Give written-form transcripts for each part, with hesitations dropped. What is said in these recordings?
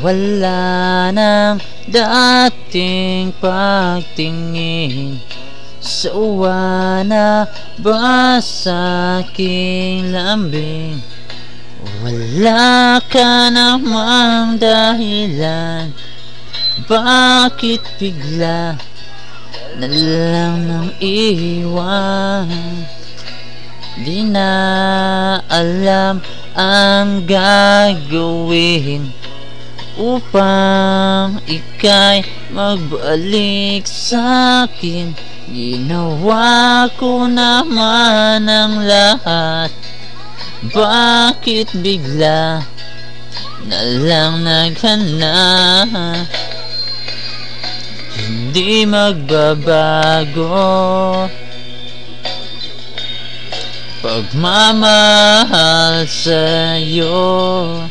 Wala nang dating pagtingin, sawa na ba sa aking lambing? Wala ka namang dahilan, bakit bigla na lang nang iwan? Di na alam ang gagawin upang ika'y magbalik sa'kin. Ginawa ko naman ang lahat, bakit bigla na lang naghanap? Hindi magbabago pagmamahal sa'yo.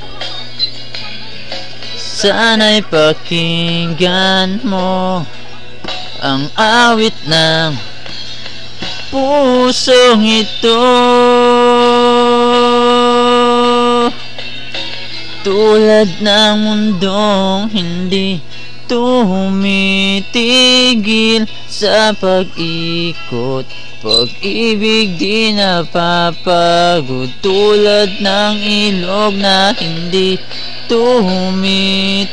Sana'y pakinggan mo ang awit ng pusong ito. Tulad ng mundong hindi tumitigil sa pag-ikot, pag-ibig di napapagod. Tulad ng ilog na hindi tumitigil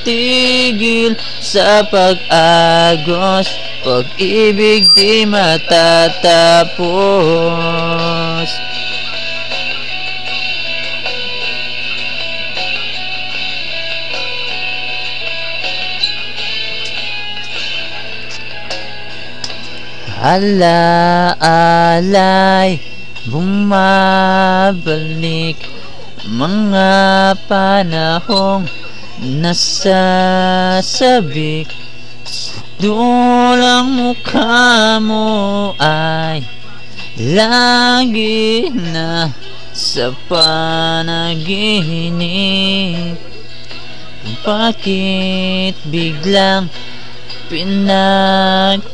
sa pag-agos, pag-ibig di matatapos. Ala-alay, bumabalik mga panahong nasasabik. Dulang mukha mo ay lagi na sa panaginip. Bakit biglang pinagpalit?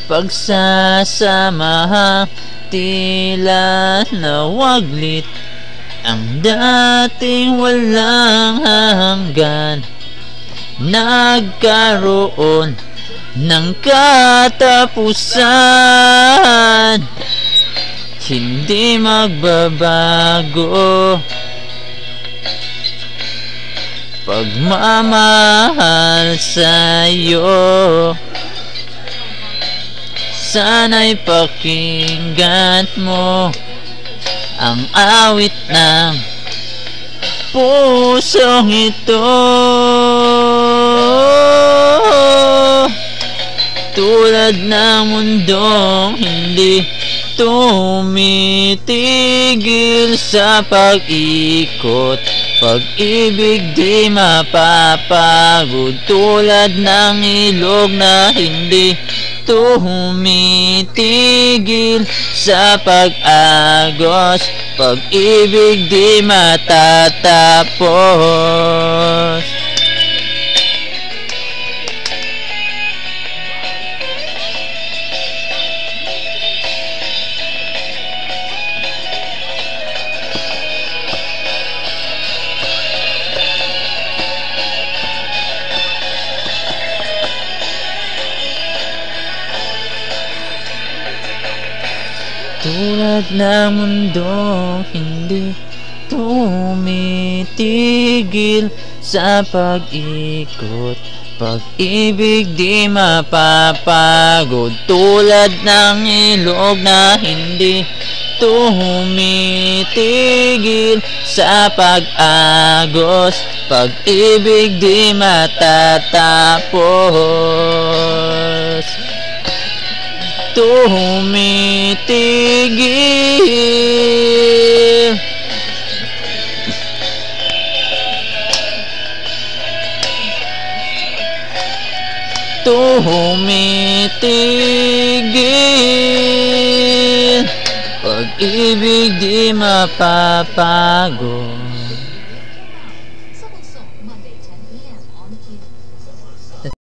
Pagsasama tila nawaglit, ang dating walang hanggan nagkaroon ng katapusan. Hindi magbabago pagmamahal sa'yo. Sana'y pakinggan mo ang awit ng pusong ito. Tulad ng mundong hindi tumitigil sa pag-ikot, pag-ibig di mapapagod. Tulad ng ilog na hindi tumitigil sa pag-agos, pag-ibig di matatapos. Tulad ng mundong hindi tumitigil sa pag-ikot, pag-ibig di mapapagod. Tulad ng ilog na hindi tumitigil sa pag-agos, pag-ibig di matatapos. Tumitigil pag-ibig di mapapagod.